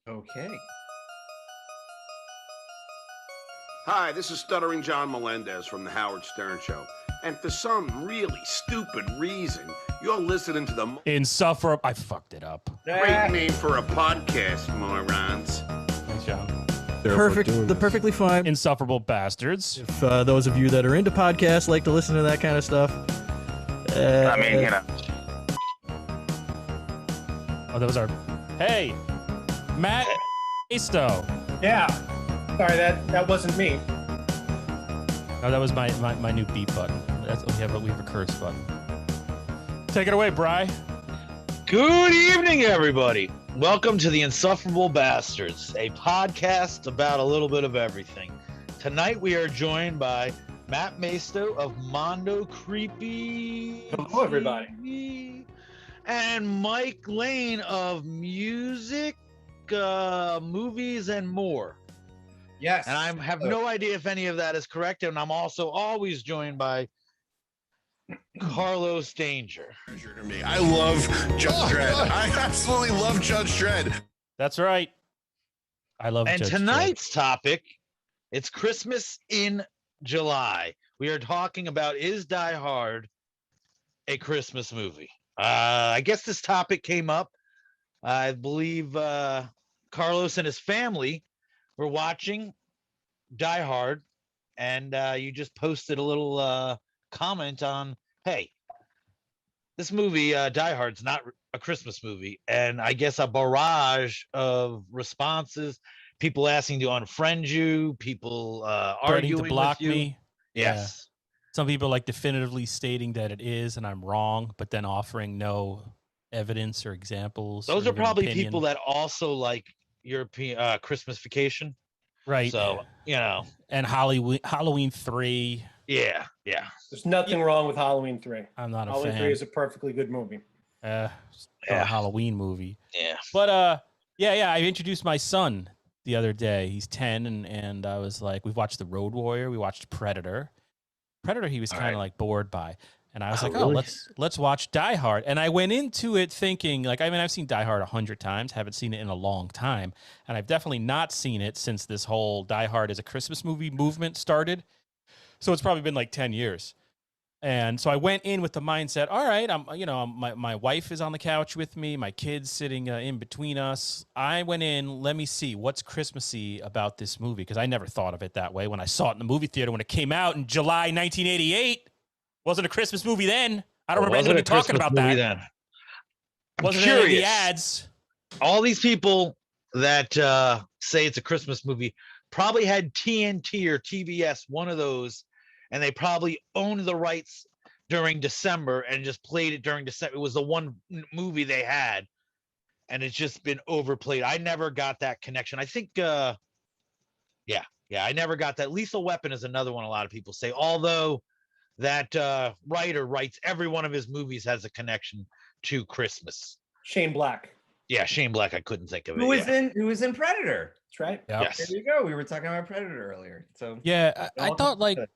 Okay. Hi, this is Stuttering John Melendez from The Howard Stern Show. And for some really stupid reason, you're listening to the Insufferable. I fucked it up. great name for a podcast, morons. Thanks, John. The perfectly fine. Insufferable bastards. If those of you that are into podcasts like to listen to that kind of stuff, I mean, you know. Oh, that was our. Hey, Matt Easto. Yeah. Sorry, that wasn't me. No, that was my new beep button. We have a curse button. Take it away, Bri. Good evening, everybody. Welcome to the Insufferable Bastards, a podcast about a little bit of everything. Tonight we are joined by Matt Maisto of Mondo Creepy. Hello, everybody. And Mike Lane of Music, Movies, and More. Yes. And I have no idea if any of that is correct. And I'm also always joined by Carlos Danger. To me. I love Judge Dredd. I absolutely love Judge Dredd. That's right. I love. And Judge tonight's topic, it's Christmas in July. We are talking about, is Die Hard a Christmas movie? I guess this topic came up. I believe Carlos and his family were watching Die Hard, and you just posted a little comment on, hey, this movie, Die Hard's not a Christmas movie. And I guess a barrage of responses, people asking to unfriend you, people arguing to block with you. me. Yes. Some people like definitively stating that it is, and I'm wrong, but then offering no evidence or examples. Those or are even probably opinion. people that also like European Christmas Vacation. Right. So, you know. And Halloween 3. Yeah. There's nothing wrong with Halloween 3. I'm not a Halloween fan. 3 is a perfectly good movie. A Yeah. Halloween movie. Yeah. But yeah, I introduced my son the other day. He's 10, and I was like, we've watched The Road Warrior, we watched Predator. He was kind of like bored by. And I was like, really? let's watch Die Hard. And I went into it thinking, like, I mean, I've seen Die Hard 100 times, haven't seen it in a long time. And I've definitely not seen it since this whole Die Hard as a Christmas movie movement started. So it's probably been like 10 years. And so I went in with the mindset, all right, my wife is on the couch with me, my kid's sitting in between us. I went in, let me see what's Christmassy about this movie, because I never thought of it that way when I saw it in the movie theater when it came out in July 1988. Wasn't a Christmas movie then. I don't remember anybody talking about that. Then. I'm Wasn't curious. any of the ads. All these people that say it's a Christmas movie probably had TNT or TBS, one of those, and they probably owned the rights during December and just played it during December. It was the one movie they had, and it's just been overplayed. I never got that connection. I think, I never got that. Lethal Weapon is another one a lot of people say, although that writer writes every one of his movies has a connection to Christmas. Shane Black. Yeah, Shane Black. I couldn't think of it. Who was in Predator? That's right. Yep. Yes. There you go. We were talking about Predator earlier. So Yeah, I thought like Good.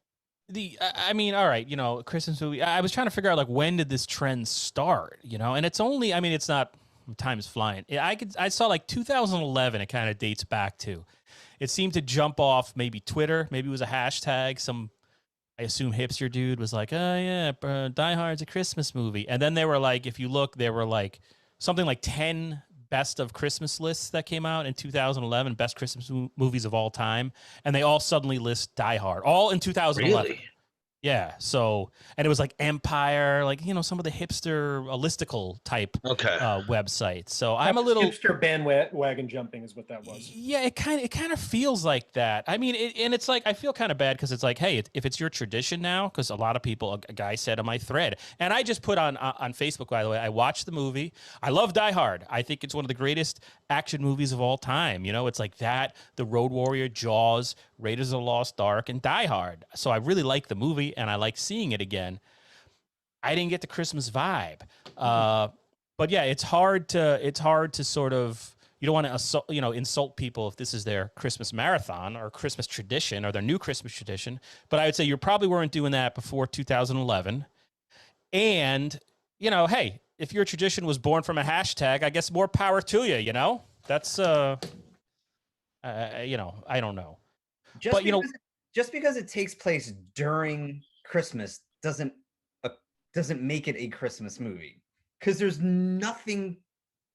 I mean, all right, Christmas movie. I was trying to figure out like when did this trend start, and it's only, I mean, it's not, time is flying. I saw like 2011. It kind of dates back to. It seemed to jump off maybe Twitter, maybe it was a hashtag. Some, I assume hipster dude was like, oh yeah, Die Hard's a Christmas movie, and then they were like, if you look, there were like something like 10 best of Christmas lists that came out in 2011, best Christmas movies of all time, and they all suddenly list Die Hard, all in 2011. Really? Yeah, so, and it was like Empire, like, some of the hipster listicle type websites. So I'm a little hipster bandwagon jumping is what that was. Yeah, it kind of feels like that. I mean, and it's like, I feel kind of bad because it's like, hey, if it's your tradition now, because a lot of people, a guy said on my thread, and I just put on Facebook, by the way, I watched the movie. I love Die Hard. I think it's one of the greatest action movies of all time. It's like that, The Road Warrior, Jaws, Raiders of the Lost Ark, and Die Hard. So I really like the movie, and I like seeing it again. I didn't get the Christmas vibe. But yeah, it's hard to sort of, you don't want to insult people if this is their Christmas marathon or Christmas tradition or their new Christmas tradition. But I would say you probably weren't doing that before 2011. And, hey, if your tradition was born from a hashtag, I guess more power to you, That's I don't know. Just But, you know- just because it takes place during Christmas doesn't make it a Christmas movie. Because there's nothing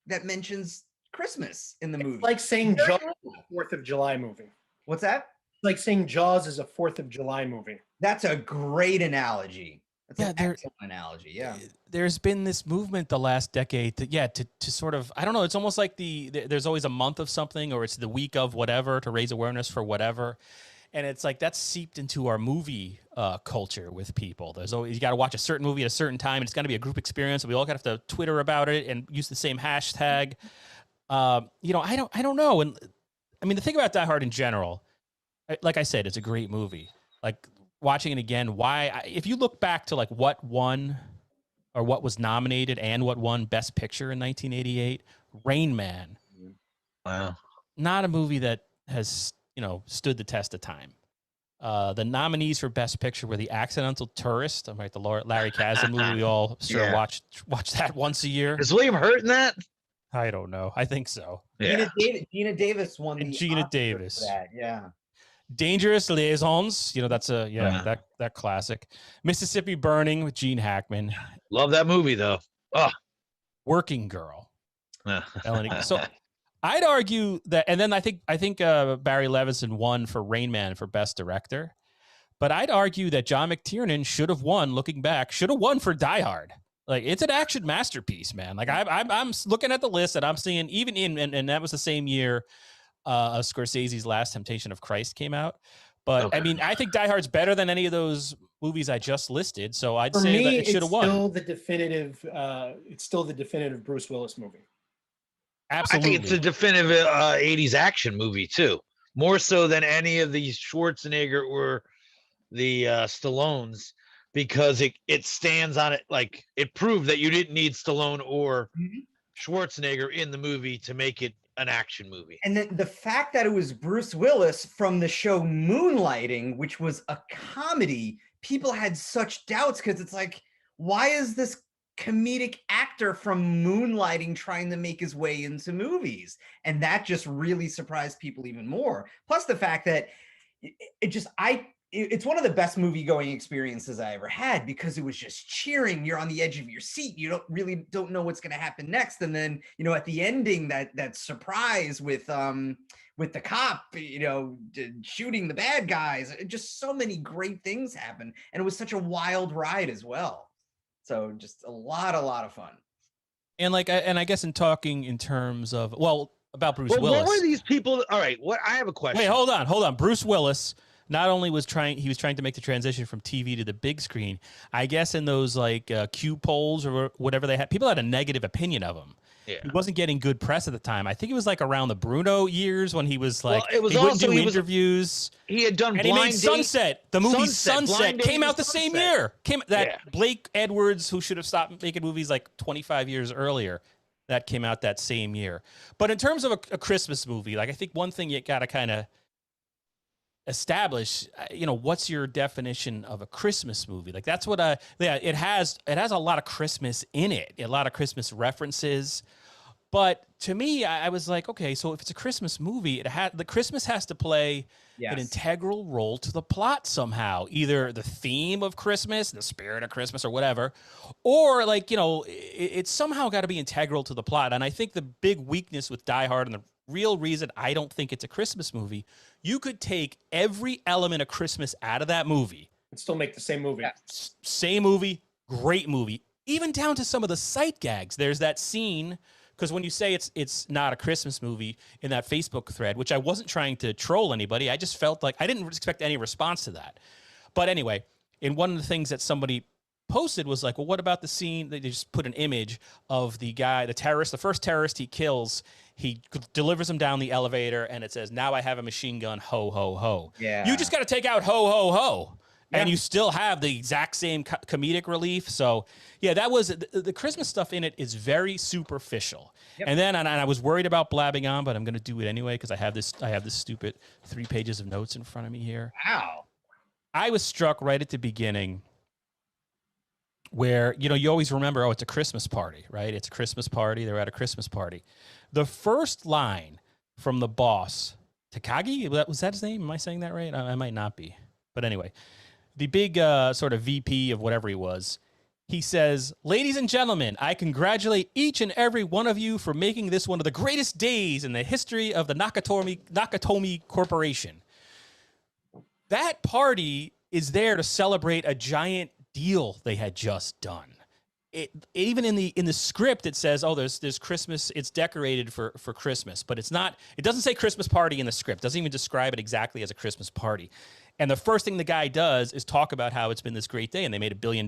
that mentions Christmas in the movie. It's like saying Jaws is a 4th of July movie. What's that? It's like saying Jaws is a 4th of July movie. That's a great analogy. That's Yeah, an there- excellent analogy. Yeah. There's been this movement the last decade to sort of, I don't know, it's almost like there's always a month of something, or it's the week of whatever to raise awareness for whatever. And it's like that's seeped into our movie culture with people. There's always, you got to watch a certain movie at a certain time, and it's going to be a group experience. And we all got to have to Twitter about it and use the same hashtag. I don't know. And I mean, the thing about Die Hard in general, like I said, it's a great movie. Like watching it again, if you look back to like what won or what was nominated and what won Best Picture in 1988, Rain Man. Wow. Not a movie that has, stood the test of time. The nominees for Best Picture were The Accidental Tourist. I'm right, the Larry Kasdan movie. We all sort of watch that once a year. Is William Hurt in that? I don't know. I think so. Yeah. Gina Davis won the Gina Oscar for Davis. that. Yeah. Dangerous Liaisons. That's that classic. Mississippi Burning with Gene Hackman. Love that movie though. Working Girl. Yeah. So I'd argue that, and then I think Barry Levinson won for Rain Man for Best Director, but I'd argue that John McTiernan should have won. Looking back, should have won for Die Hard. Like, it's an action masterpiece, man. Like I'm looking at the list and I'm seeing even and that was the same year Scorsese's Last Temptation of Christ came out. But Okay. I mean, I think Die Hard's better than any of those movies I just listed. So I'd For say me, that it should have won. It's still the definitive Bruce Willis movie. Absolutely. I think it's a definitive 80s action movie too. More so than any of the Schwarzenegger or the Stallones, because it stands on it. Like, it proved that you didn't need Stallone or Schwarzenegger in the movie to make it an action movie. And then the fact that it was Bruce Willis from the show Moonlighting, which was a comedy, people had such doubts because it's like, why is this comedic actor from Moonlighting trying to make his way into movies? And that just really surprised people even more. Plus the fact that it's one of the best movie going experiences I ever had, because it was just cheering. You're on the edge of your seat. You don't know what's going to happen next. And then, at the ending, that surprise with the cop, shooting the bad guys, just so many great things happen. And it was such a wild ride as well. So just a lot of fun. And I guess in talking in terms of, about Bruce Well, Willis. what were these people? All right, I have a question. Wait, hold on. Bruce Willis not only was trying to make the transition from TV to the big screen. I guess in those Q polls or whatever they had, people had a negative opinion of him. Yeah. He wasn't getting good press at the time. I think it was around the Bruno years when he was like, Well, it was he wouldn't also- do he was- interviews. He had done And he made Blind Date. Sunset. The movie Sunset. Sunset Blind Date came and out the same Sunset. year. Blake Edwards, who should have stopped making movies like 25 years earlier, that came out that same year. But in terms of a Christmas movie, I think one thing you got to kind of establish, what's your definition of a Christmas movie? Like, that's what it has a lot of Christmas in it, a lot of Christmas references. But to me, I was like, okay, so if it's a Christmas movie, the Christmas has to play an integral role to the plot somehow, either the theme of Christmas, the spirit of Christmas, or whatever, or it's somehow got to be integral to the plot. And I think the big weakness with Die Hard, and the real reason I don't think it's a Christmas movie, you could take every element of Christmas out of that movie And still make the same movie. same movie, great movie, even down to some of the sight gags. There's that scene, because when you say it's not a Christmas movie in that Facebook thread, which I wasn't trying to troll anybody, I just felt like I didn't expect any response to that. But anyway, in one of the things that somebody posted was like, well, what about the scene? They just put an image of the guy, the terrorist, the first terrorist he kills. He delivers him down the elevator, and it says, "Now I have a machine gun, ho, ho, ho." Yeah. You just got to take out ho, ho, ho. And Yeah. you still have the exact same comedic relief. So, yeah, that was the Christmas stuff in it is very superficial. Yep. And then, and I was worried about blabbing on, but I'm going to do it anyway because I have this stupid 3 pages of notes in front of me here. Wow. I was struck right at the beginning where, you always remember, it's a Christmas party, right? It's a Christmas party. They're at a Christmas party. The first line from the boss Takagi. Was that his name? Am I saying that right? I might not be. But anyway, the big sort of VP of whatever he was, he says, "Ladies and gentlemen, I congratulate each and every one of you for making this one of the greatest days in the history of the Nakatomi Corporation." That party is there to celebrate a giant deal they had just done. Even in the script, it says, "Oh, there's Christmas. It's decorated for Christmas," but it's not. It doesn't say Christmas party in the script. It doesn't even describe it exactly as a Christmas party. And the first thing the guy does is talk about how it's been this great day and they made $1 billion.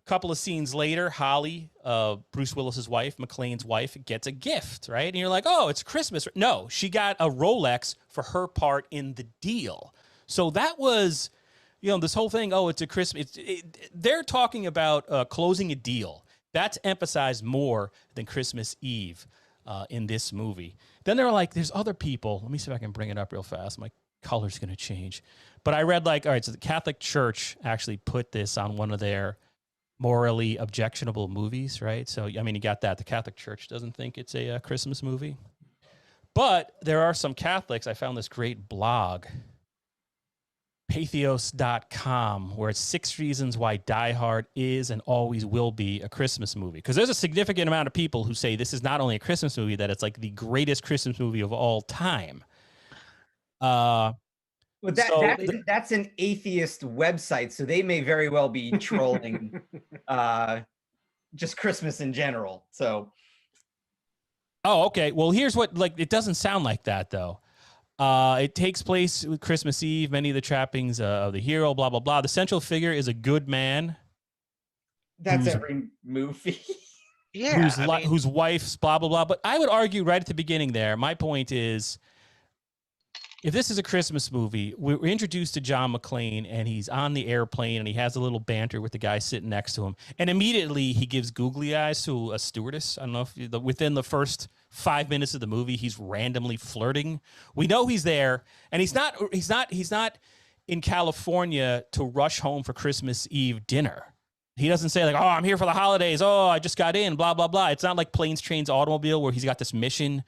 Couple of scenes later, Holly, Bruce Willis's wife, McClane's wife, gets a gift, right? And you're like, "Oh, it's Christmas." No, she got a Rolex for her part in the deal. So that was, this whole thing, "Oh, it's a Christmas." They're talking about closing a deal. That's emphasized more than Christmas Eve in this movie. Then they're like, there's other people. Let me see if I can bring it up real fast. My color's going to change. But I read all right, so the Catholic Church actually put this on one of their morally objectionable movies, right? So, you got that. The Catholic Church doesn't think it's a Christmas movie. But there are some Catholics. I found this great blog, Pathos.com, where it's 6 reasons why Die Hard is and always will be a Christmas movie. Because there's a significant amount of people who say this is not only a Christmas movie, that it's like the greatest Christmas movie of all time. Well, that's an atheist website, so they may very well be trolling just Christmas in general. So, oh, okay. Well, here's what, it doesn't sound like that though. It takes place with Christmas Eve. Many of the trappings of the hero, blah blah blah. The central figure is a good man. That's every movie. Yeah, whose wife's blah blah blah. But I would argue right at the beginning there. My point is, if this is a Christmas movie, we're introduced to John McClane and he's on the airplane and he has a little banter with the guy sitting next to him. And immediately he gives googly eyes to a stewardess. I don't know if within the first 5 minutes of the movie, he's randomly flirting. We know he's there, and he's not in California to rush home for Christmas Eve dinner. He doesn't say "Oh, I'm here for the holidays. Oh, I just got in, blah, blah, blah." It's not like Planes, Trains, Automobile where he's got this mission.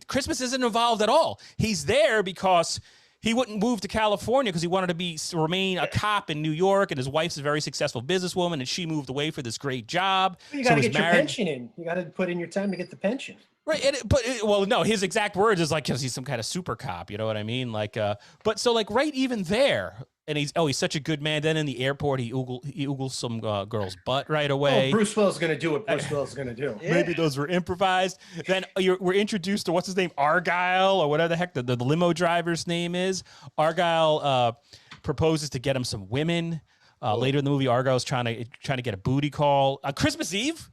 Christmas isn't involved at all. He's there because he wouldn't move to California because he wanted to remain a cop in New York, and his wife's a very successful businesswoman, and she moved away for this great job. You got to get your pension in. You got to put in your time to get the pension. Right, no, his exact words is because he's some kind of super cop. You know what I mean? Right even there, and he's such a good man. Then in the airport, he oogles some girl's butt right away. Oh, Bruce Willis is going to do what Bruce Willis is going to do. Maybe those were improvised. Then we're introduced to what's his name, Argyle, or whatever the heck the limo driver's name is. Argyle proposes to get him some women. Later in the movie, Argyle's trying to get a booty call. Christmas Eve.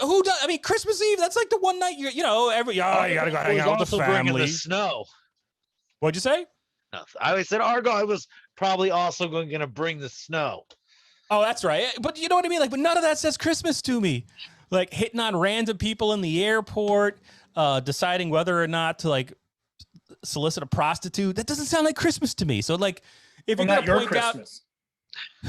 Who does? Christmas Eve. That's like the one night you gotta go hang out with the family. The snow. What'd you say? No, I said Argyle was probably also going to bring the snow. Oh, that's right. But you know what I mean? But none of that says Christmas to me. Hitting on random people in the airport, deciding whether or not to solicit a prostitute. That doesn't sound like Christmas to me. So if you're not gonna your Christmas.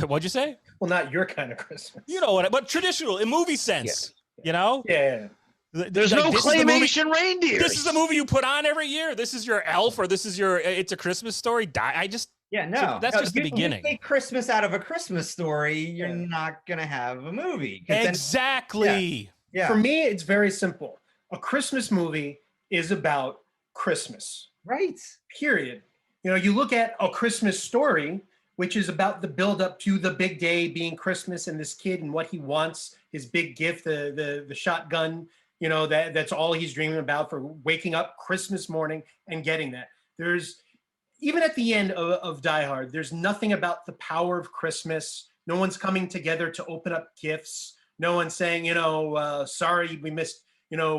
What'd you say? Well, not your kind of Christmas. You know what? But traditional in movie sense. Yeah. Yeah. There's no claymation reindeer. This is the movie you put on every year. This is your Elf, or this is your It's a Christmas Story. That's just the beginning. If you take Christmas out of A Christmas Story, you're not gonna have a movie. Exactly. Yeah. For me, it's very simple. A Christmas movie is about Christmas. Right. Period. You look at A Christmas Story, which is about the build up to the big day being Christmas and this kid and what he wants, his big gift, the shotgun, that's all he's dreaming about for waking up Christmas morning and getting that. There's, even at the end of Die Hard, there's nothing about the power of Christmas. No one's coming together to open up gifts. No one's saying, sorry, we missed,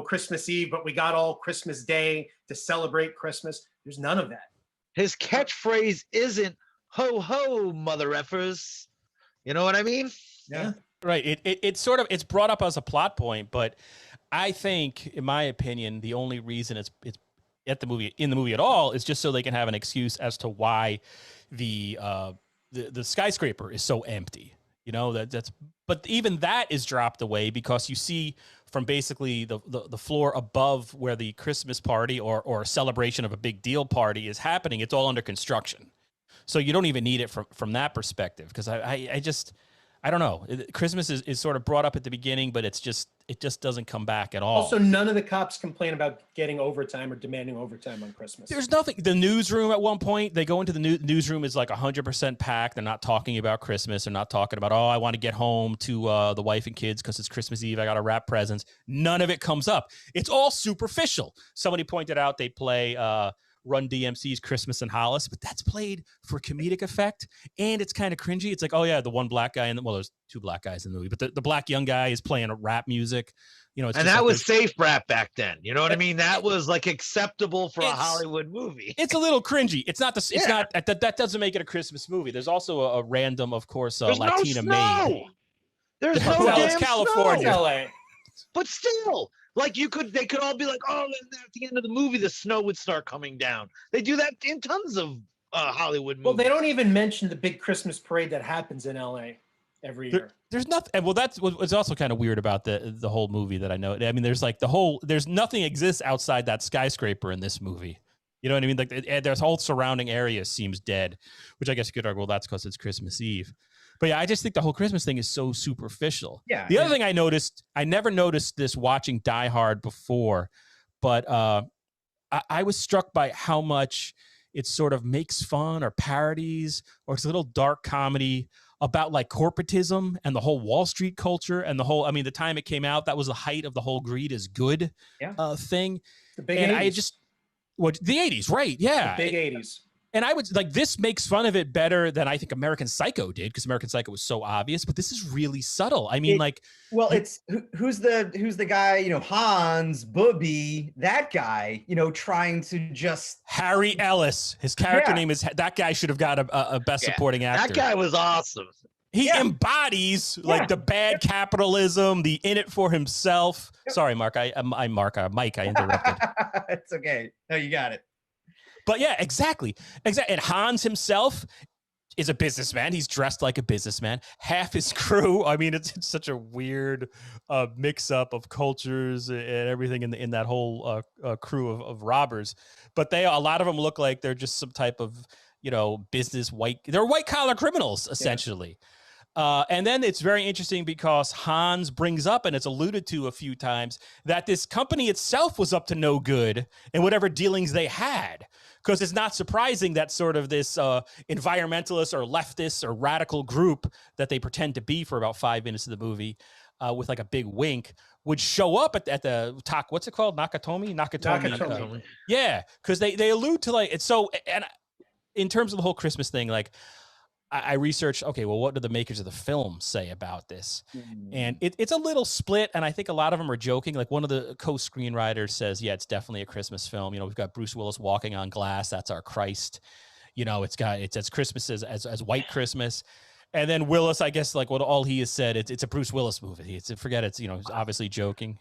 Christmas Eve, but we got all Christmas Day to celebrate Christmas. There's none of that. His catchphrase isn't "Ho ho, mother effers." You know what I mean? Yeah. Right. It's brought up as a plot point, but I think, in my opinion, the only reason it's in the movie at all is just so they can have an excuse as to why the skyscraper is so empty. But even that is dropped away because you see from basically the floor above where the Christmas party or celebration of a big deal party is happening. It's all under construction. So you don't even need it from that perspective. Because I don't know. Christmas is sort of brought up at the beginning, but it just doesn't come back at all. Also, none of the cops complain about getting overtime or demanding overtime on Christmas. There's nothing. The newsroom at one point, they go into the newsroom is like 100% packed. They're not talking about Christmas. They're not talking about, I want to get home to the wife and kids because it's Christmas Eve. I got to wrap presents. None of it comes up. It's all superficial. Somebody pointed out they play Run DMC's Christmas in Hollis, but that's played for comedic effect, and it's kind of cringy. It's like, oh yeah, the one black guy there's two black guys in the movie, but the black young guy is playing a rap music. It's and that like was safe rap back then. You know what I mean? That was like acceptable for a Hollywood movie. It's a little cringy. It's not not that doesn't make it a Christmas movie. There's also a random, of course, Latina maid. There's no well, damn it's California. snow. LA. But still, like they could all be like, oh, at the end of the movie, the snow would start coming down. They do that in tons of Hollywood movies. Well, they don't even mention the big Christmas parade that happens in LA every year. There's nothing. Well, that's what's also kind of weird about the whole movie that I know. I mean, there's nothing exists outside that skyscraper in this movie. You know what I mean? Like there's whole surrounding area seems dead, which I guess you could argue, well, that's because it's Christmas Eve. But yeah, I just think the whole Christmas thing is so superficial. Yeah. The other thing I noticed, I never noticed this watching Die Hard before, but I was struck by how much it sort of makes fun or parodies, or it's a little dark comedy about like corporatism and the whole Wall Street culture and the time it came out, that was the height of the whole greed is good thing. The big and 80s. The 80s, right? Yeah. The big 80s. And I would like this makes fun of it better than I think American Psycho did, because American Psycho was so obvious, but this is really subtle. I mean, it's who's the guy, Hans, Booby, that guy, trying to just Harry Ellis. His character name is that guy should have got a best supporting actor. That guy was awesome. He embodies like the bad capitalism, the in it for himself. Sorry, Mark. Mike, I interrupted. It's okay. No, you got it. But yeah, exactly. And Hans himself is a businessman. He's dressed like a businessman. Half his crew, I mean, it's such a weird mix-up of cultures and everything in that whole crew of robbers. But a lot of them look like they're just some type of, they're white-collar criminals, essentially. Yeah. And then it's very interesting because Hans brings up, and it's alluded to a few times, that this company itself was up to no good in whatever dealings they had. Because it's not surprising that sort of this environmentalist or leftist or radical group that they pretend to be for about 5 minutes of the movie with like a big wink would show up at the talk. What's it called? Nakatomi. Yeah, because they allude to like it's so. And in terms of the whole Christmas thing, like I researched, okay, well, what do the makers of the film say about this? And it's a little split, and I think a lot of them are joking. Like one of the co-screenwriters says, yeah, it's definitely a Christmas film. We've got Bruce Willis walking on glass. That's our Christ. It's as Christmas as White Christmas. And then Willis, I guess, like what all he has said, it's a Bruce Willis movie. He's obviously joking.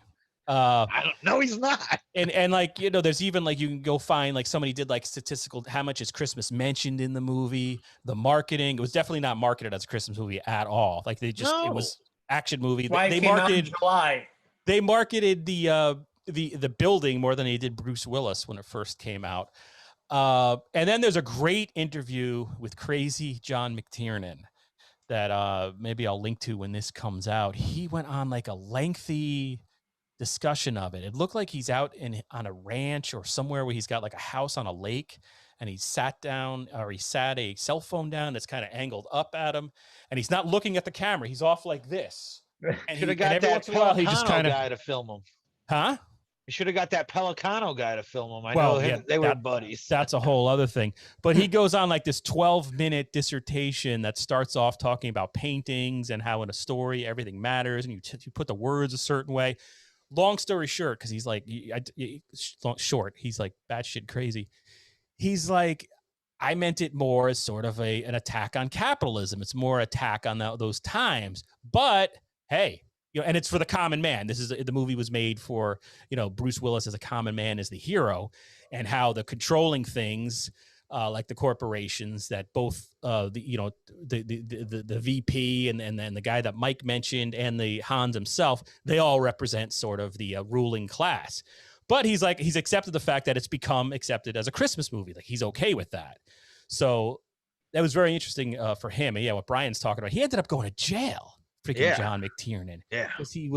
I don't know. He's not. And like, there's even like, you can go find like somebody did like statistical, how much is Christmas mentioned in the movie, the marketing. It was definitely not marketed as a Christmas movie at all. Like it was action movie. They marketed July. They marketed the building more than they did Bruce Willis when it first came out. And then there's a great interview with Crazy John McTiernan that maybe I'll link to when this comes out. He went on like a lengthy discussion of it. It looked like he's out on a ranch or somewhere where he's got like a house on a lake, and he sat a cell phone down that's kind of angled up at him, and he's not looking at the camera. He's off like this. And should have got that Pelicano guy to film him. Huh? You should have got that Pelicano guy to film him. I know they were buddies. That's a whole other thing. But he goes on like this 12-minute dissertation that starts off talking about paintings and how in a story everything matters, and you put the words a certain way. Long story short, because he's like short, he's like batshit crazy. He's like, I meant it more as sort of an attack on capitalism. It's more attack on those times. But hey, and it's for the common man. The movie was made for Bruce Willis as a common man as the hero, and how the controlling things like the corporations that both the VP and then the guy that Mike mentioned and the Hans himself, they all represent sort of the ruling class. But he's accepted the fact that it's become accepted as a Christmas movie. Like he's okay with that. So that was very interesting for him. And yeah, what Brian's talking about, he ended up going to jail. Freaking John McTiernan. Yeah, because he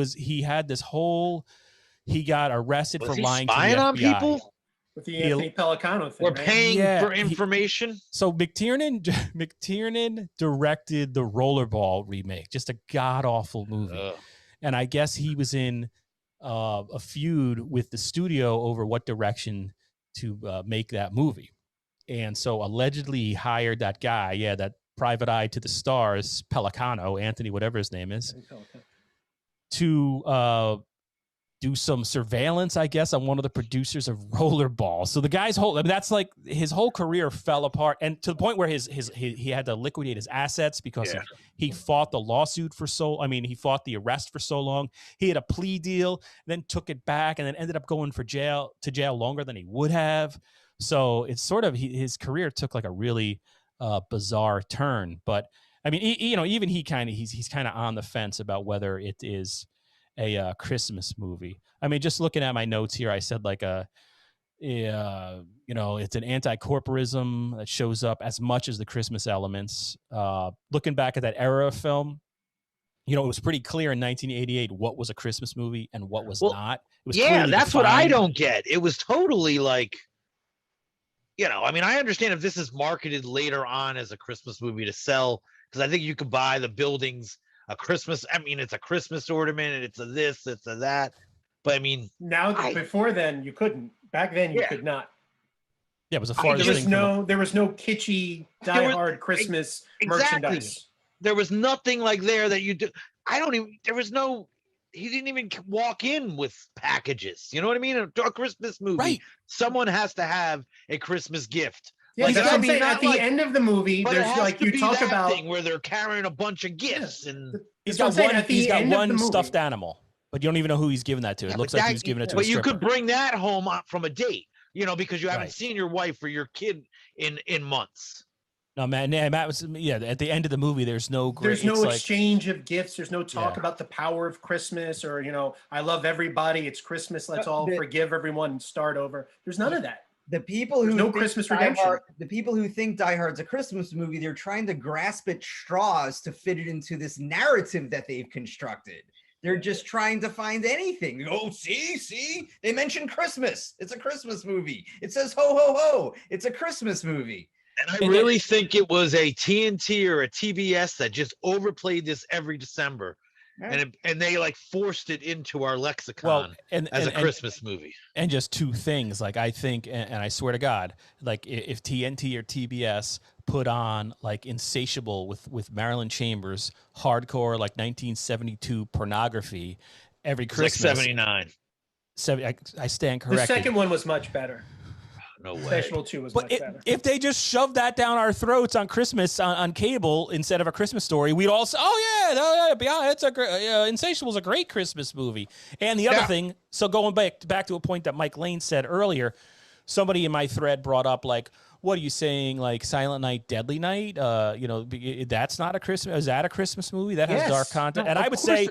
got arrested was for he lying to the spying on FBI. people? With the Anthony Pelicano thing. We're right? paying Yeah, for information. So McTiernan directed the Rollerball remake, just a god awful movie. And I guess he was in a feud with the studio over what direction to make that movie. And so allegedly he hired that guy, that private eye to the stars, Pelicano, Anthony, whatever his name is, to do some surveillance, I guess, on one of the producers of Rollerball. So the guy's that's like his whole career fell apart, and to the point where he had to liquidate his assets because he fought the lawsuit he fought the arrest for so long. He had a plea deal, then took it back, and then ended up going to jail longer than he would have. So it's sort of his career took like a really bizarre turn. But I mean, even he's kind of on the fence about whether it is a Christmas movie. I mean, just looking at my notes here, I said like it's an anti-corporism that shows up as much as the Christmas elements. Looking back at that era of film, it was pretty clear in 1988 what was a Christmas movie and what was not. It was that's what I don't get. It was totally like, I mean, I understand if this is marketed later on as a Christmas movie to sell, because I think you could buy the buildings a Christmas. I mean, it's a Christmas ornament, and it's a this, it's a that. But I mean, before then you couldn't. Back then you could not. Yeah, it was a farthest thing. There was no kitschy Die Hard Christmas merchandise. There was nothing like there that you do. There was no. He didn't even walk in with packages. You know what I mean? A Christmas movie. Right. Someone has to have a Christmas gift. Yeah, that's what I'm saying. At the end of the movie, there's like you talk about thing where they're carrying a bunch of gifts, and he's got one stuffed animal, but you don't even know who he's giving that to. It looks like he was giving it to. But you could bring that home from a date, because you haven't seen your wife or your kid in months. No, man, Matt was at the end of the movie. There's no exchange of gifts. There's no talk about the power of Christmas, or I love everybody. It's Christmas. Let's all forgive everyone and start over. There's none of that. The people who no Christmas redemption. The people who think Die Hard's a Christmas movie, they're trying to grasp at straws to fit it into this narrative that they've constructed. They're just trying to find anything. Oh, see, they mentioned Christmas. It's a Christmas movie. It says ho ho ho. It's a Christmas movie. And I really think it was a TNT or a TBS that just overplayed this every December. Right. And they like forced it into our lexicon as a Christmas movie. And just two things, like I think, and I swear to God, like if TNT or TBS put on like Insatiable with Marilyn Chambers, hardcore like 1972 pornography every Christmas. Like 79. I stand corrected. The second one was much better. No way. Insatiable 2 was much better. If they just shoved that down our throats on Christmas on cable instead of A Christmas Story, we'd all say, it's Insatiable's a great Christmas movie. And the other thing, so going back to a point that Mike Lane said earlier, somebody in my thread brought up like, what are you saying? Like Silent Night, Deadly Night? That's not a Christmas. Is that a Christmas movie that has dark content? And I would say,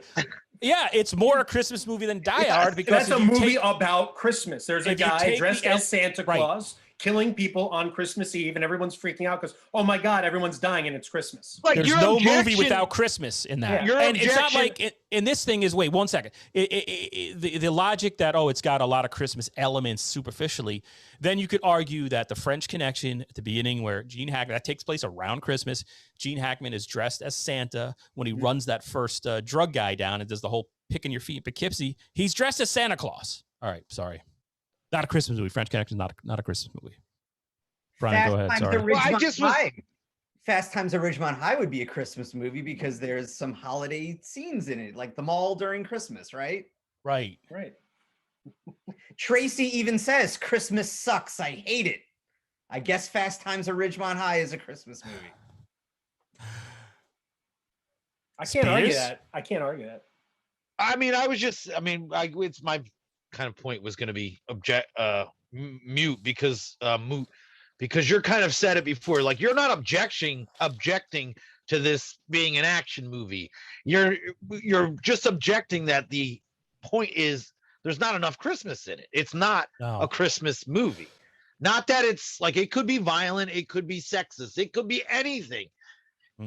it's more a Christmas movie than Die Hard because that's a movie about Christmas. There's a guy dressed as Santa Claus killing people on Christmas Eve, and everyone's freaking out because, oh my God, everyone's dying and it's Christmas. Like, there's no movie without Christmas in that. And it's not like, and this thing is, wait 1 second. The logic that, it's got a lot of Christmas elements superficially, then you could argue that the French Connection at the beginning where Gene Hackman, that takes place around Christmas, Gene Hackman is dressed as Santa when he runs that first drug guy down and does the whole picking your feet in Poughkeepsie. He's dressed as Santa Claus. All right, sorry. Not a Christmas movie. French Connection, not a Christmas movie. Brian, go ahead. Sorry. Fast Times at Ridgemont High would be a Christmas movie because there's some holiday scenes in it, like the mall during Christmas, right? Right. Tracy even says, Christmas sucks. I hate it. I guess Fast Times at Ridgemont High is a Christmas movie. I can't argue that. I mean, it's my kind of point was going to be mute because because you're kind of said it before. Like, you're not objecting to this being an action movie. You're just objecting that the point is there's not enough Christmas in it. It's not a Christmas movie. Not that it's like, it could be violent, it could be sexist, it could be anything.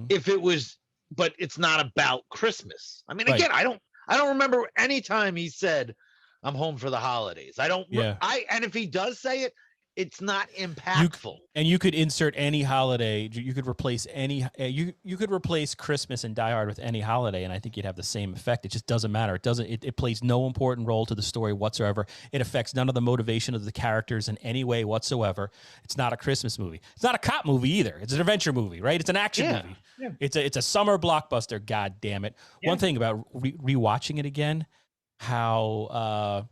If it was, but it's not about Christmas. I mean, again, I don't remember any time he said, "I'm home for the holidays." I don't. Yeah. And if he does say it, it's not impactful. You could insert any holiday. You could replace any. You could replace Christmas and Die Hard with any holiday, and I think you'd have the same effect. It just doesn't matter. It doesn't. It plays no important role to the story whatsoever. It affects none of the motivation of the characters in any way whatsoever. It's not a Christmas movie. It's not a cop movie either. It's an adventure movie, right? It's an action movie. Yeah. It's a summer blockbuster. God damn it! Yeah. One thing about rewatching it again, how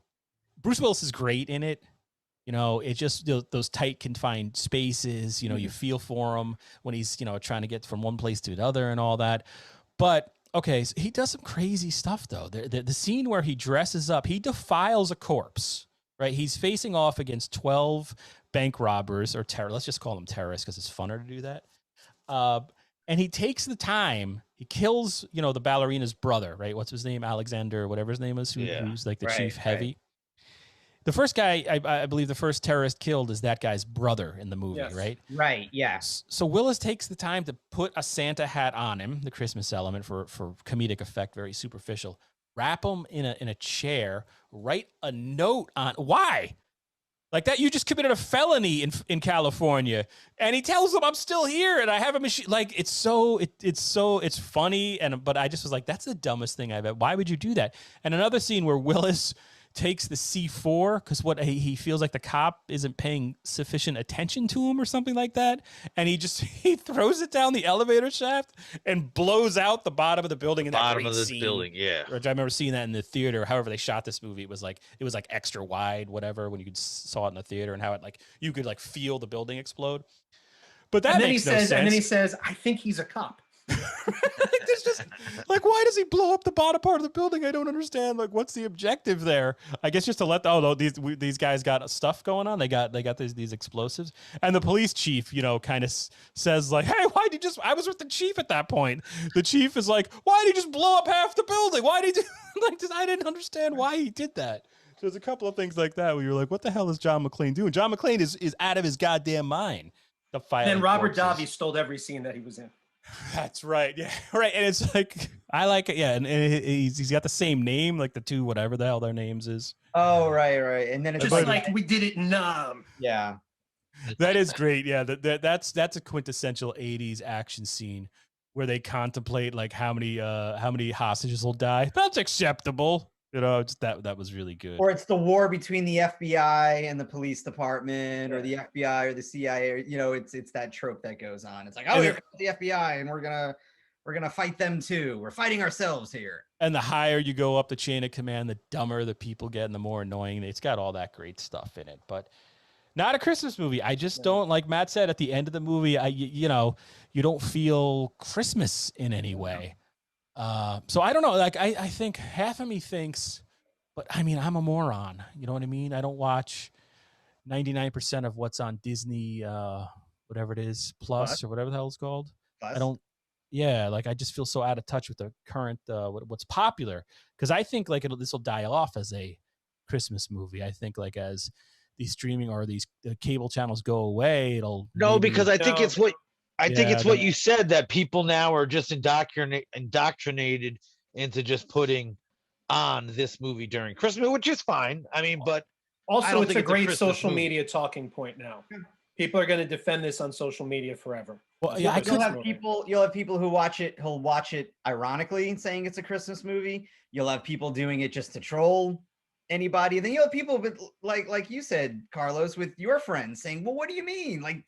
Bruce Willis is great in it. You know, it just those tight, confined spaces, you know, you feel for him when he's, you know, trying to get from one place to another and all that. But, okay, so he does some crazy stuff, though. The scene where he dresses up, he defiles a corpse, right? He's facing off against 12 bank robbers or let's just call them terrorists because it's funner to do that. And he takes the time, he kills, you know, the ballerina's brother, right? What's his name? Alexander, whatever his name is, who's like the chief heavy. Right. The first guy, I believe the first terrorist killed is that guy's brother in the movie, right? Right, yes. So Willis takes the time to put a Santa hat on him, the Christmas element for comedic effect, very superficial. Wrap him in a chair, write a note on why? Like that, you just committed a felony in California. And he tells him, I'm still here and I have a machine. Like, it's funny. But I just was like, that's the dumbest thing I've ever. Why would you do that? And another scene where Willis takes the C4 because he feels like the cop isn't paying sufficient attention to him or something like that, and he throws it down the elevator shaft and blows out the bottom of the building. Building, yeah. Which I remember seeing that in the theater. However they shot this movie, it was like extra wide, whatever. When you saw it in the theater and how it like you could like feel the building explode. But that makes no sense. And then he says, "I think he's a cop." There's just like, why does he blow up the bottom part of the building? I don't understand. Like, what's the objective there? I guess just to let these guys got stuff going on. They got these explosives, and the police chief, you know, kind of says like, "Hey, why'd you just?" I was with the chief at that point. The chief is like, "Why did he just blow up half the building? Why did he do?" Like, I didn't understand why he did that. So there's a couple of things like that where you're like, "What the hell is John McClane doing?" John McClane is out of his goddamn mind. Then Robert Davi stole every scene that he was in. That's right. Yeah. Right. And it's like, I like it. Yeah. And he's got the same name, like the two, whatever the hell their names is. Oh, right. And then it's just like we did it in Yeah. That is great. Yeah. That's a quintessential 80s action scene where they contemplate like how many hostages will die. That's acceptable. You know, just that was really good. Or it's the war between the FBI and the police department, or the FBI or the CIA. Or, you know, it's that trope that goes on. It's like, oh, here comes the FBI, and we're gonna fight them too. We're fighting ourselves here. And the higher you go up the chain of command, the dumber the people get, and the more annoying. It's got all that great stuff in it, but not a Christmas movie. I just don't, like Matt said at the end of the movie. You don't feel Christmas in any way. So I don't know, like, I think half of me thinks, but I mean, I'm a moron. You know what I mean? I don't watch 99% of what's on Disney, whatever it is, Plus or whatever the hell it's called. Plus? I just feel so out of touch with the current, what's popular. Cause I think like this will die off as a Christmas movie. I think like as these streaming or these cable channels go away, because I think it's what you said, that people now are just indoctrinated into just putting on this movie during Christmas, which is fine. I mean, but also it's a great social media talking point now. People are going to defend this on social media forever. Well, yeah, you'll have people who watch it. Who'll watch it ironically and saying it's a Christmas movie. You'll have people doing it just to troll anybody. And then you'll have people with like you said, Carlos, with your friends saying, well, what do you mean? Like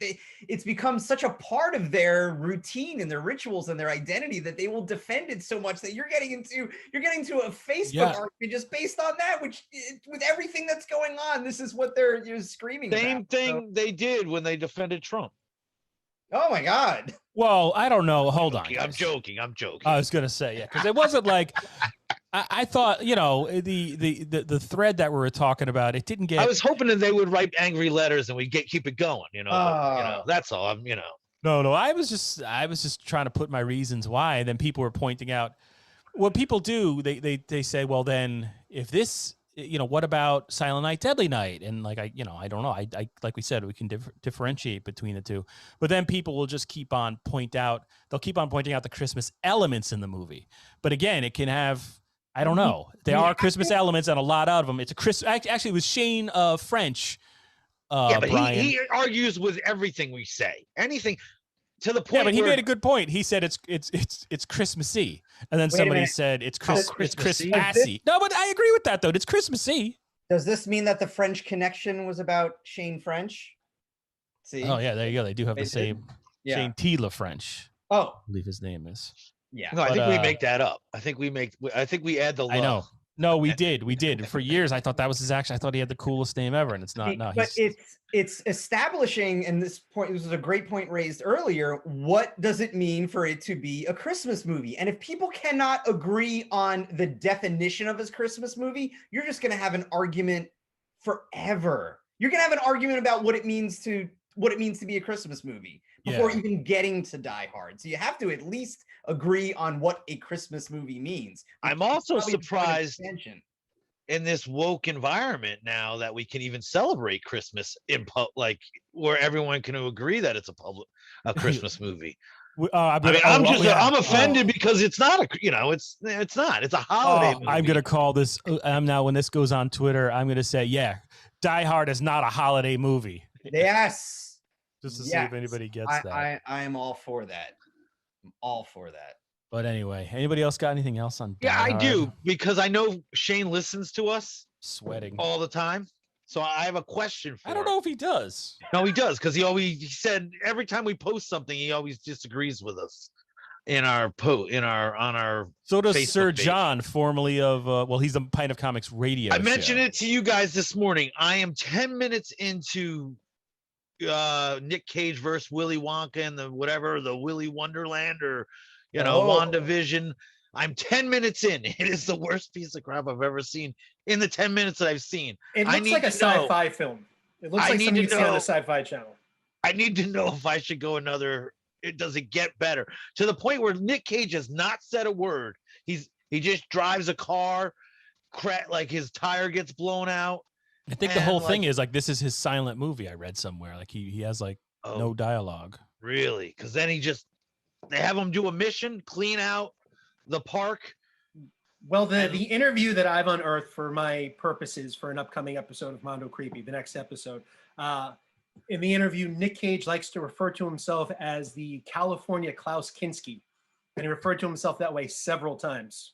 it's become such a part of their routine and their rituals and their identity that they will defend it so much that you're getting into a Facebook argument just based on that, which with everything that's going on, this is what you're screaming Same about. thing they did when they defended Trump. Oh my God. Well, I don't know. Hold on. I'm joking. I was going to say, yeah, because it wasn't like, I thought, you know, the thread that we were talking about, it didn't get. I was hoping that they would write angry letters and we keep it going. You know, but, you know, that's all. I'm, you know. No, I was just trying to put my reasons why, and then people were pointing out what people do. They say, well, then if this, you know, what about Silent Night, Deadly Night? And like I don't know. I like we said, we can differentiate between the two, but then people will just keep on pointing out the Christmas elements in the movie. But again, it can have. I don't know. There are Christmas elements and a lot of them. It's a Christmas. Actually, it was Shane French. Yeah, but Brian. he argues with everything we say. Anything to the point. Yeah, but he where, made a good point. He said it's Christmassy, and then Wait a somebody minute. said it's Christmassy? Christmassy. No, but I agree with that though. It's Christmassy. Does this mean that the French Connection was about Shane French? See? Oh yeah, there you go. They do have They the did? same Yeah. Shane Tila French. Oh, I believe his name is. yeah. No, I But, think we make that up. I think we add the love. I know. No, we did. For years, I thought that was his actual. I thought he had the coolest name ever, and it's not. No, But it's establishing, and this was a great point raised earlier. What does it mean for it to be a Christmas movie? And if people cannot agree on the definition of a Christmas movie, you're just going to have an argument forever. You're going to have an argument about what it means to be a Christmas movie before Yeah. even getting to Die Hard. So you have to at least agree on what a Christmas movie means. I'm which is also probably the point of surprised extension. in this woke environment now that we can even celebrate Christmas like where everyone can agree that it's a Christmas movie. I mean, I'm offended because it's not it's not. It's a holiday movie. I'm gonna call this. Now when this goes on Twitter, I'm gonna say, yeah, Die Hard is not a holiday movie. Yes. Just to see if anybody gets that. I am all for that. I'm all for that. But anyway, anybody else got anything else on? Yeah, Die I Hard? do, because I know Shane listens to us Sweating. all the time. So I have a question for I don't him. know if he does. No, he does, because he said every time we post something, he always disagrees with us on our. So does Facebook Sir page. John, formerly of he's the Pint of Comics radio. I mentioned show. it to you guys this morning. I am 10 minutes into Nick Cage versus Willy Wonka and the Willy Wonderland or WandaVision. I'm 10 minutes in. It is the worst piece of crap I've ever seen in the 10 minutes that I've seen. It I looks need like a to know- sci-fi film. It looks I like need something to you'd see on know- the Sci-Fi Channel. I need to know if I should go does it get better to the point where Nick Cage has not said a word. He just drives a car, like his tire gets blown out. I think the and, whole thing like- is like this is his silent movie. I read somewhere like he has like no dialogue. Really? Because then they have him do a mission, clean out the park. Well, the interview that I've unearthed for my purposes for an upcoming episode of Mondo Creepy, the next episode, in the interview, Nick Cage likes to refer to himself as the California Klaus Kinski, and he referred to himself that way several times.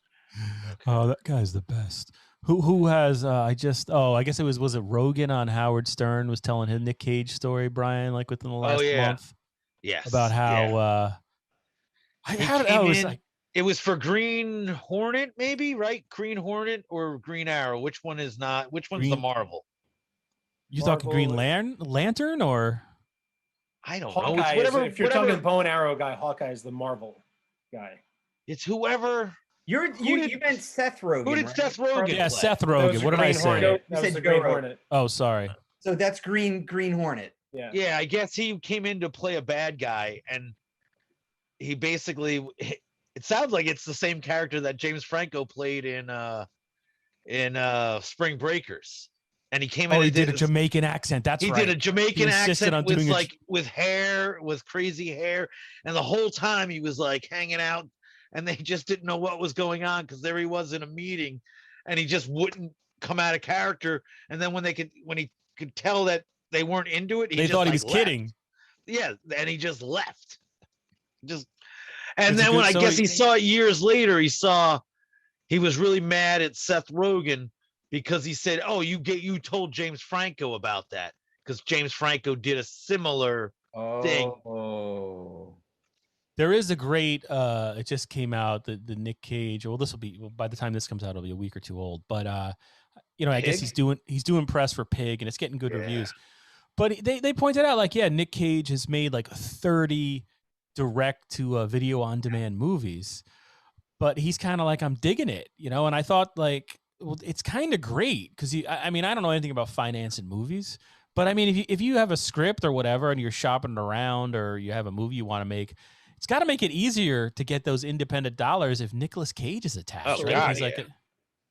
Oh, that guy's the best. Who has I guess it was it Rogan on Howard Stern was telling his Nick Cage story, Brian, like within the last month Yes. about how It was for Green Hornet, maybe, right? Green Hornet or Green Arrow. Which one is not? Which one's the Green- Marvel? you talking Green Lantern or I don't know. Hawkeye, It's whatever. if you're whatever. talking bow and arrow guy, Hawkeye is the Marvel guy. It's whoever. You meant Seth Rogen. Who did right? Seth Rogen? yeah, play? Seth That Rogen. was What did I Green say? Hornet. You That was said the Joe Green Rogan. Hornet. Oh, sorry. So that's Green Hornet. Yeah. Yeah, I guess he came in to play a bad guy, and he basically. It sounds like it's the same character that James Franco played in Spring Breakers, and he came in. Oh, and he did a this- Jamaican accent. That's He right. did a Jamaican insisted accent on with doing a- with hair, with crazy hair, and the whole time he was like hanging out, and they just didn't know what was going on because there he was in a meeting, and he just wouldn't come out of character. And then when he could tell that they weren't into it, They thought he was left. kidding. Yeah, and he just left. And It's a then when good- I so guess he- he saw it years later, he was really mad at Seth Rogen because he said, "Oh, you told James Franco about that because James Franco did a similar thing." Oh. There is a great it just came out, the Nick Cage. Well, by the time this comes out, it'll be a week or two old. But I guess Pig? he's doing press for Pig and it's getting good Yeah. reviews. But they pointed out like, yeah, Nick Cage has made like 30 direct to video on demand movies. but he's kind of like, I'm digging it, you know? And I thought like, well, it's kind of great because I mean, I don't know anything about finance and movies, but I mean, if you have a script or whatever and you're shopping around or you have a movie you want to make, it's got to make it easier to get those independent dollars if Nicolas Cage is attached. Oh, right? God, He's like,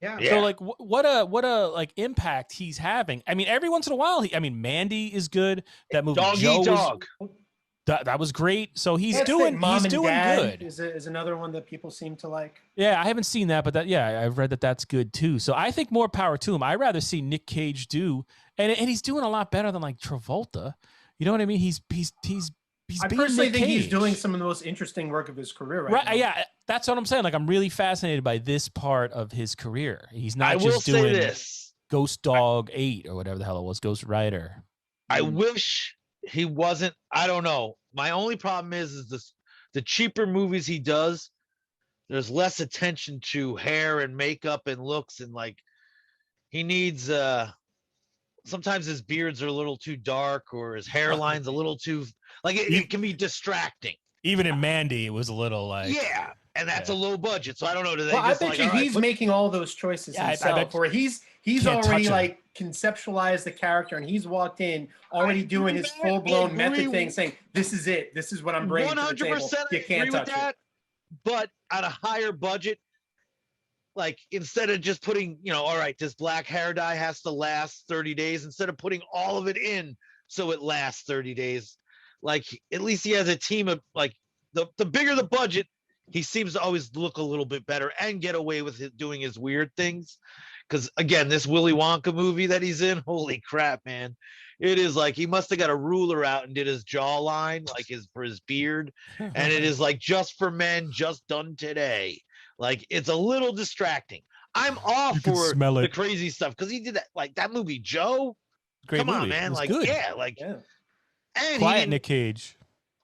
Yeah. Yeah. so like what a like impact he's having. I mean, every once in a while, Mandy is good. That movie Dog Joe Eat Dog. that was great. So he's That's doing it. Mom he's and doing Dad good. is another one that people seem to like. Yeah, I haven't seen that, but I've read that that's good too. So I think more power to him. I'd rather see Nick Cage do, and he's doing a lot better than like Travolta. You know what I mean? He's I being personally Nick think he's Cage. doing some of the most interesting work of his career right Right, now. yeah, that's what I'm saying. Like I'm really fascinated by this part of his career. He's not I will just say doing this. Ghost Dog 8 or whatever the hell it was, Ghost Rider. I wish he wasn't. I don't know. My only problem is this: the cheaper movies he does, there's less attention to hair and makeup and looks, and like he needs. Sometimes his beards are a little too dark, or his hairline's a little too. Like it can be distracting. Even in Mandy, it was a little like Yeah, and that's Yeah. a low budget. So I don't know. Do they Well, I just bet like, you all right, he's put- making all those choices Yeah, I himself, bet- where he's Can't already touch him. like conceptualized the character and he's walked in already doing his I full blown agree method with- thing, saying, "This is it. This is what I'm bringing to the table. 100%. You I can't agree with touch that. it." But at a higher budget, like instead of just putting, all right, this black hair dye has to last 30 days, instead of putting all of it in so it lasts 30 days, like at least he has a team of like the bigger the budget, he seems to always look a little bit better and get away with doing his weird things. Because again, this Willy Wonka movie that he's in, holy crap, man. It is like he must have got a ruler out and did his jawline, like for his beard. And it is like just for men, just done today. Like it's a little distracting. I'm all You can for smell the it. crazy stuff because he did that movie, Joe. great Come movie. on, It man. was Like, good. yeah, like, Yeah. and he Quiet didn't- Nick Cage.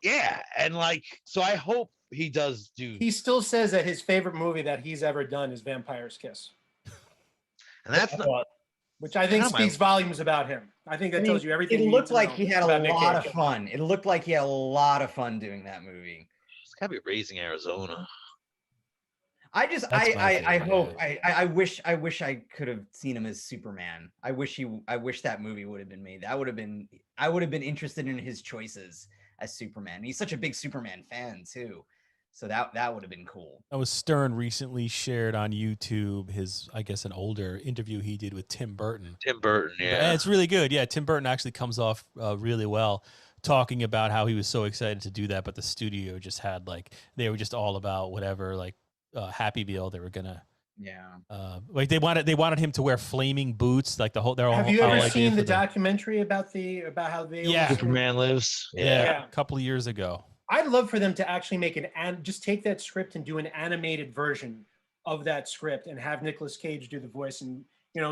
yeah, and like, so I hope he does do. He still says that his favorite movie that he's ever done is Vampire's Kiss, And that's not. which I think Kinda my- speaks volumes about him. I think that tells you everything. It you looked need to like know he had a about Nick lot of Cage. fun. It looked like he had a lot of fun doing that movie. It's gotta be Raising Arizona. I just That's my I favorite, hope yeah. I wish I could have seen him as Superman. I wish that movie would have been made. I would have been interested in his choices as Superman. He's such a big Superman fan too. So that would have been cool. That was Stern recently shared on YouTube his, I guess, an older interview he did with Tim Burton. Tim Burton, And yeah. it's really good. Yeah, Tim Burton actually comes off really well, talking about how he was so excited to do that, but the studio just had like they were just all about whatever like Happy Meal they were gonna. Yeah. Like they wanted him to wear flaming boots, like the whole. Have you ever idea seen for the documentary about how they? Yeah. Superman Lives. Yeah, Yeah. a couple of years ago. I'd love for them to actually make just take that script and do an animated version of that script and have Nicolas Cage do the voice and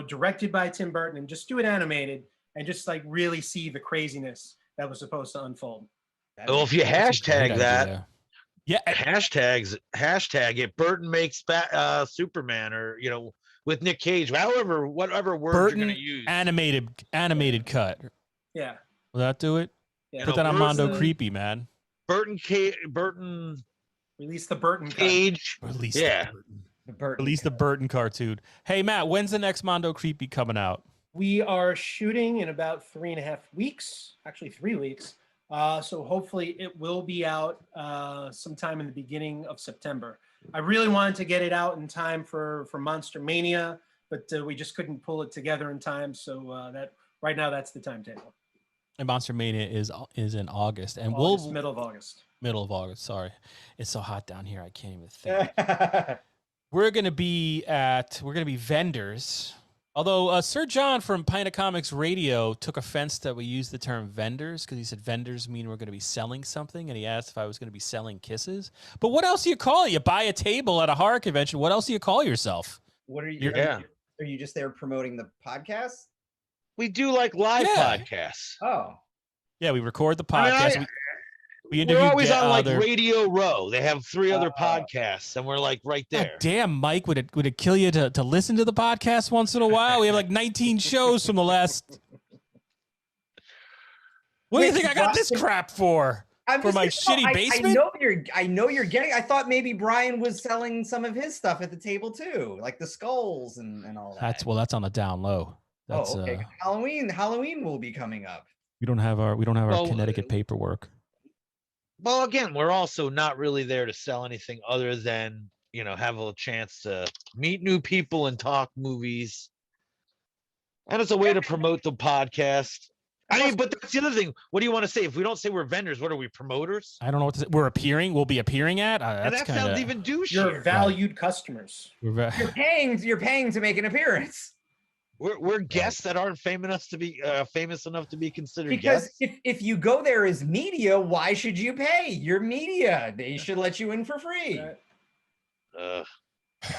directed by Tim Burton and just do it animated and just like really see the craziness that was supposed to unfold. Well, if you That's a great hashtag that, idea. Yeah, hashtag it, Burton makes Superman, or with Nick Cage, whatever word Burton you're gonna use. animated cut. Yeah. Will that do it? Yeah. Put that on Burton- Mondo Creepy, man. Burton Release the Burton cut. Cage. Release Yeah. The Burton Release the Burton cartoon. Hey Matt, when's the next Mondo Creepy coming out? We are shooting in about 3.5 weeks, actually 3 weeks. So hopefully it will be out sometime in the beginning of September. I really wanted to get it out in time for Monster Mania, but we just couldn't pull it together in time. So that right now that's the timetable. And Monster Mania is in August, and Middle of August. middle of August. Sorry, it's so hot down here. I can't even think. We're gonna be vendors. Although Sir John from Pint of Comics Radio took offense that we use the term vendors because he said vendors mean we're going to be selling something, and he asked if I was going to be selling kisses. But what else do you call it? You buy a table at a horror convention. What else do you call yourself? What are you? Yeah. Are you just there promoting the podcast? We do like live Yeah. podcasts. Oh. Yeah, we record the I mean, podcast. we We're interview always on like other. Radio Row. They have 3 other Oh. podcasts, and we're like right God there. damn, Mike, would it kill you to listen to the podcast once in a while? We have like 19 shows from the last. What do you Wait, think I got this why- crap for? I'm For just my saying, shitty basement? I know you're getting. I thought maybe Brian was selling some of his stuff at the table too, like the skulls and all that. That's on the down low. That's okay. Halloween will be coming up. we don't have our Well, Connecticut paperwork. Well, again, we're also not really there to sell anything other than, have a chance to meet new people and talk movies. And it's a way to promote the podcast. I mean, but that's the other thing. What do you want to say? If we don't say we're vendors, what are we, promoters? I don't know what to say. We'll be appearing at. And That's that sounds kinda, even douchey. Your valued customers. we're ve- You're paying to make an appearance. We're guests that aren't famous enough to be considered Because guests. if you go there as media, why should you pay? You're media. They should let you in for free.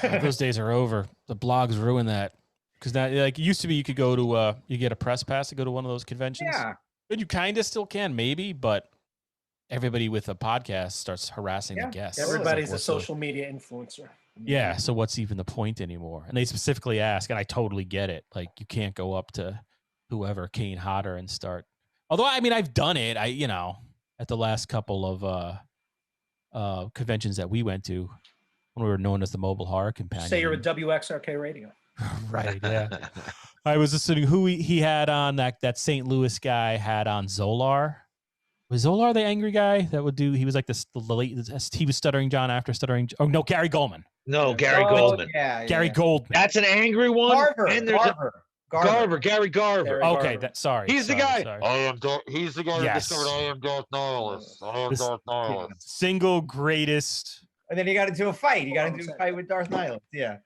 those days are over. The blogs ruin that. Because now, like, it used to be, you could go to you get a press pass to go to one of those conventions. Yeah. And you kind of still can, maybe, but everybody with a podcast starts harassing the guests. It's like, Everybody's a what's the- social media influencer. Yeah, so what's even the point anymore? And they specifically ask, and I totally get it. Like, you can't go up to whoever, Kane Hodder, and start. Although, I mean, I've done it. At the last couple of conventions that we went to, when we were known as the Mobile Horror Companion. Say you're a WXRK radio. Right, yeah. I was listening who he had on, that St. Louis guy had on Zolar. Was Zolar the angry guy that would do? He was like he was Stuttering John after Stuttering. Oh no, Gary Goldman. No, Gary Goldman. Yeah, Gary Goldman. That's an angry one. Garver. And there's Gary Garver. Gary Okay, Garver. sorry. He's the sorry, guy. sorry. He's the guy Yes. who discovered I am Darth Nihilus. I am This- Darth Nihilus. Single greatest. And then he got into a fight. He got into a fight with Darth Nihilus. Yeah.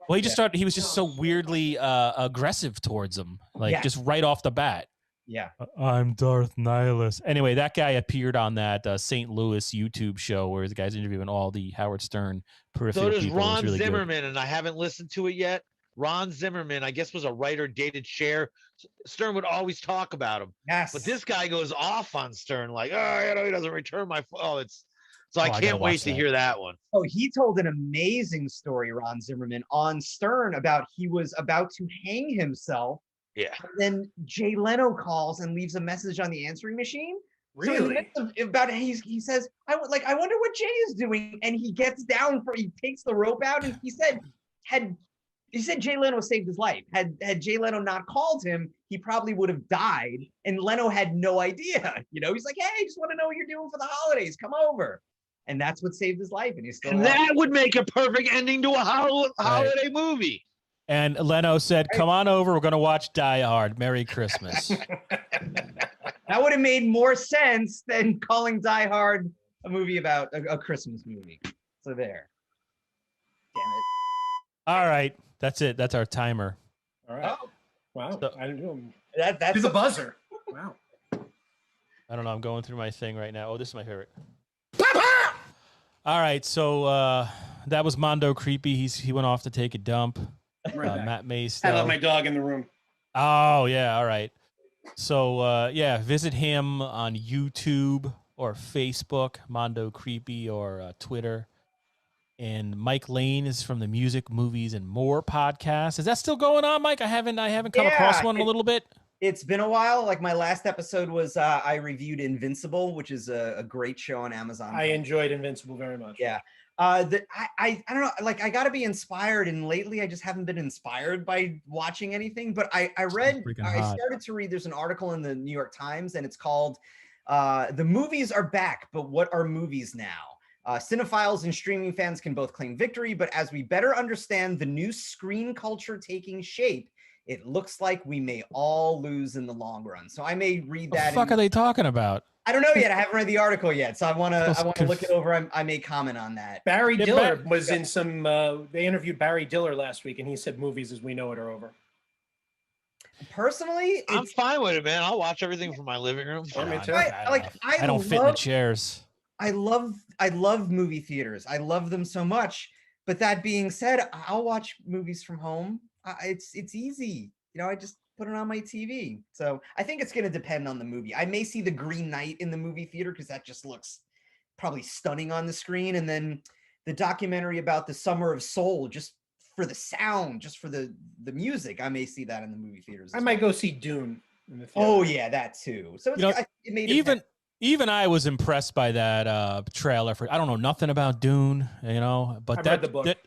Well, he was just so weirdly aggressive towards him, like Yeah. just right off the bat. Yeah. I'm Darth Nihilus. Anyway, that guy appeared on that St. Louis YouTube show where the guy's interviewing all the Howard Stern peripheral So does people. It was Ron really good. Zimmerman, and I haven't listened to it yet. Ron Zimmerman, I guess, was a writer, dated Cher. Stern would always talk about him. Yes. But this guy goes off on Stern, like, he doesn't return my phone. So I I gotta can't wait watch to that. hear that one. Oh, he told an amazing story, Ron Zimmerman, on Stern about he was about to hang himself. Yeah. And then Jay Leno calls and leaves a message on the answering machine. So in the Really? midst of, about he says, I wonder what Jay is doing. And he gets down he takes the rope out, and he said Jay Leno saved his life. Had Jay Leno not called him, he probably would have died. And Leno had no idea. He's like, hey, I just want to know what you're doing for the holidays. Come over. And that's what saved his life. And he's still And alive. that would make a perfect ending to a holiday movie. And Leno said, "Come on over. We're going to watch Die Hard. Merry Christmas." That would have made more sense than calling Die Hard a movie about a Christmas movie. So there. Damn it. All right, that's it. That's our timer. All right. Oh, Wow. So- I didn't know. that's Do the buzzer. Wow. I don't know. I'm going through my thing right now. Oh, this is my favorite. All right, so that was Mondo Creepy. He went off to take a dump. Right back. Matt I Maystel. love my dog in the room. Oh yeah, all right. So visit him on YouTube or Facebook, Mondo Creepy, or Twitter. And Mike Lane is from the Music, Movies, and More podcast. Is that still going on, Mike? I haven't come across Yeah, one in a little bit. It's been a while. Like my last episode was I reviewed Invincible, which is a great show on Amazon. I enjoyed Invincible very much. Yeah. I don't know, like I got to be inspired, and lately I just haven't been inspired by watching anything. But I freaking hot. started to read. There's an article in the New York Times, and it's called "The Movies Are Back, but What Are Movies Now?" Cinephiles and streaming fans can both claim victory, but as we better understand the new screen culture taking shape, it looks like we may all lose in the long run. So I may read What that. the fuck are they talking about? I don't know yet. I haven't read the article yet, so I want to Conf- look it over. I may comment on that. Barry Yeah, Diller Bar- was in some. They interviewed Barry Diller last week, and he said movies as we know it are over. Personally, I'm it's fine with it, man. I'll watch everything from my living room. Yeah, me too. I don't fit in the chairs. I love movie theaters. I love them so much. But that being said, I'll watch movies from home. It's easy. I just put it on my TV. So I think it's going to depend on the movie. I may see The Green Knight in the movie theater because that just looks probably stunning on the screen. And then the documentary about the Summer of Soul, just for the sound, just for the music, I may see that in the movie theaters. I as might well. go see Dune in the theater. Oh yeah, that too. So it's, You know, it may even Even I was impressed by that trailer for. I don't know nothing about Dune, but I've that read the book.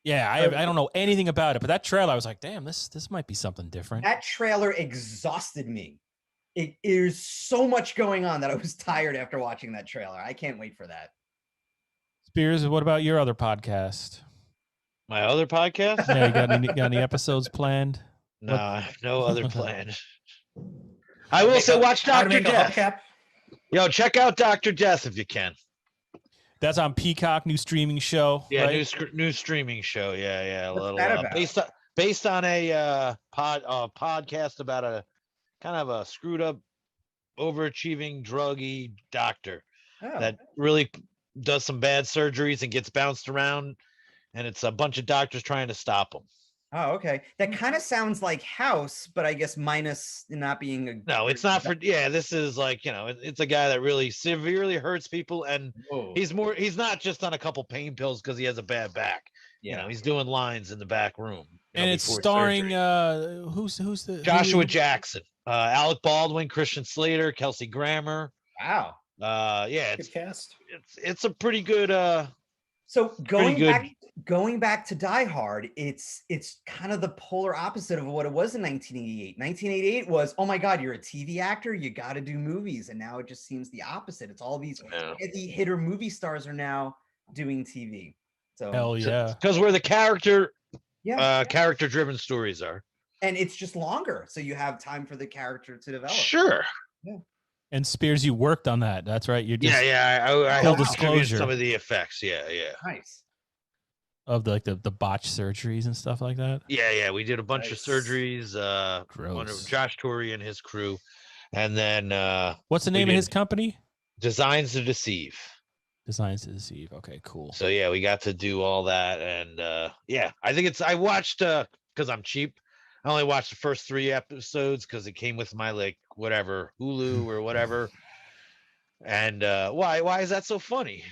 yeah, I don't know anything about it, but that trailer, I was like, damn, this might be something different. That trailer exhausted me. It is so much going on that I was tired after watching that trailer. I can't wait for that. Spears, what about your other podcast? My other podcast? Yeah, you got any episodes planned? No, I have no other plan. I will say, watch How to Dr. make a Death. hubcap. Yo, check out Dr. Death if you can. That's on Peacock, new streaming show. Yeah, right? new streaming show. Yeah. A What's little that about? based on a podcast about a kind of a screwed up, overachieving druggy doctor Oh. that really does some bad surgeries and gets bounced around, and it's a bunch of doctors trying to stop him. Oh, okay. That kind of sounds like House, but I guess minus not being a. No, it's not for. Yeah, this is like it's a guy that really severely hurts people, and Whoa. he's not just on a couple pain pills because he has a bad back. Yeah. He's doing lines in the back room. And it's before starring surgery. who's the Joshua who- Jackson, Alec Baldwin, Christian Slater, Kelsey Grammer. Wow. Yeah, Good cast. it's a pretty good. So going good. back to Die Hard, it's kind of the polar opposite of what it was in 1988. 1988 was, oh my God, you're a TV actor, you got to do movies, and now it just seems the opposite. It's all these heavy hitter movie stars are now doing TV. So Hell yeah. Because where the character driven stories are. and it's just longer, so you have time for the character to develop. Sure. And Spears, you worked on that. That's right. You just I Full helped disclosure. distribute some of the effects. Yeah. Nice. of the botched surgeries and stuff like that. Yeah. We did a bunch of Nice. surgeries. One Gross. of Josh Torrey and his crew, and then What's the we name of his did- company? Designs to Deceive. Designs to Deceive. Okay, cool. So yeah, we got to do all that, and I think I watched because I'm cheap. I only watched the first 3 episodes because it came with my Hulu or whatever. And why is that so funny?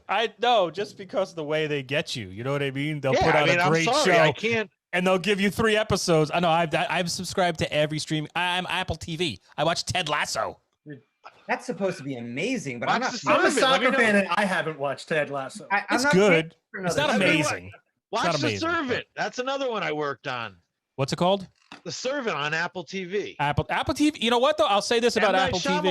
I know, just because of the way they get you. You know what I mean? They'll Yeah, put on a I'm great sorry, show I can't. and they'll give you 3 episodes. I know I've subscribed to every stream. I'm Apple TV. I watch Ted Lasso. That's supposed to be amazing, but I'm Watch not. the I'm a Servant, let me soccer know. fan, and I haven't watched Ted Lasso. I'm It's not good. for It's another not season. amazing. Watch not The amazing, Servant. That's another one I worked on. What's it called? The Servant on Apple TV. Apple TV. You know what though? I'll say this about M. Night Apple TV.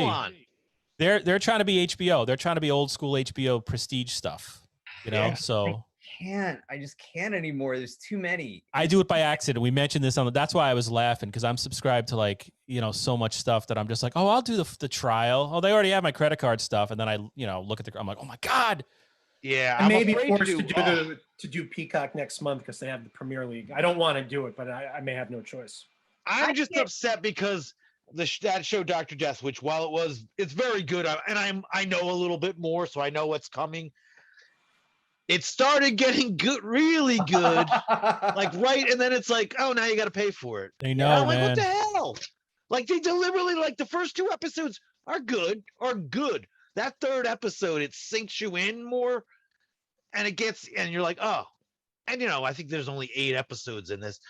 Shyamalan. They're trying to be HBO. They're trying to be old school HBO prestige stuff. Yeah. So I just can't anymore. There's too many. I do it by accident. We mentioned this that's why I was laughing, because I'm subscribed to so much stuff that I'm just like, oh, I'll do the trial. Oh, they already have my credit card stuff, and then I look at I'm like, oh my God. Yeah, I I'm may be afraid forced to to do Peacock next month because they have the Premier League. I don't want to do it, but I may have no choice. I'm just upset because that show Dr. Death, which while it's very good, and I know a little bit more, so I know what's coming. It started getting good, really good, right, and then it's like, oh, now you got to pay for it. They And know, I'm like, man. what the hell? Like they deliberately, the first 2 episodes are good. That 3rd episode, it sinks you in more, and and you're like, oh, and I think there's only 8 episodes in this,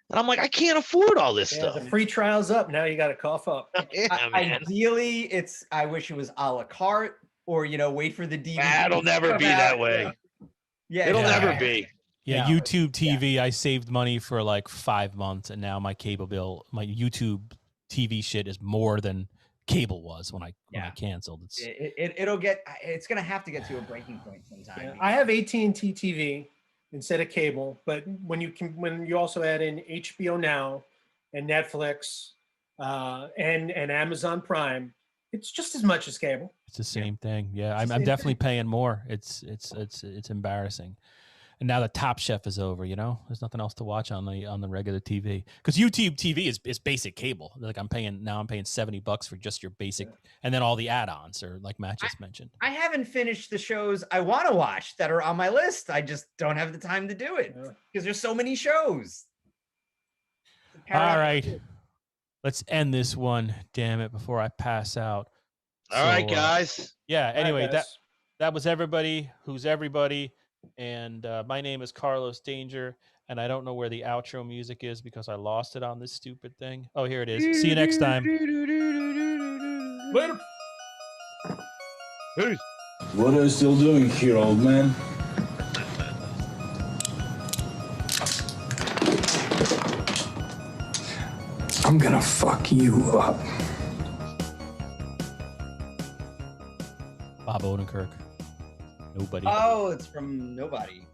and I'm like, I can't afford all this Yeah, stuff. the free trial's up. Now you got to cough up. Yeah, man. Ideally, I wish it was a la carte, or wait for the DVD. That'll never be that way. Yeah, It'll Yeah. never be. Yeah, No, YouTube TV. I saved money for 5 months, and now my cable bill, my YouTube TV shit is more than cable was when I canceled. It's gonna have to get to a breaking point sometime. Yeah, I have AT&T TV instead of cable, but when you also add in HBO Now and Netflix and Amazon Prime, it's just as much as cable. It's the same thing. Yeah, It's the I'm same definitely paying more. It's embarrassing. And now the Top Chef is over. There's nothing else to watch on the regular TV, because YouTube TV is basic cable. I'm paying $70 for just your basic, and then all the add-ons, or like Matt just mentioned. I haven't finished the shows I want to watch that are on my list. I just don't have the time to do it because there's so many shows. All right, let's end this one. Damn it! Before I pass out. All right, So, guys. Yeah. Anyway, Hi, guys. that was everybody. Who's everybody? And my name is Carlos Danger, and I don't know where the outro music is because I lost it on this stupid thing. Oh, here it is. See you next time. Later. Peace. What are you still doing here, old man? I'm gonna fuck you up. Bob Odenkirk. Nobody. Oh, it's from Nobody.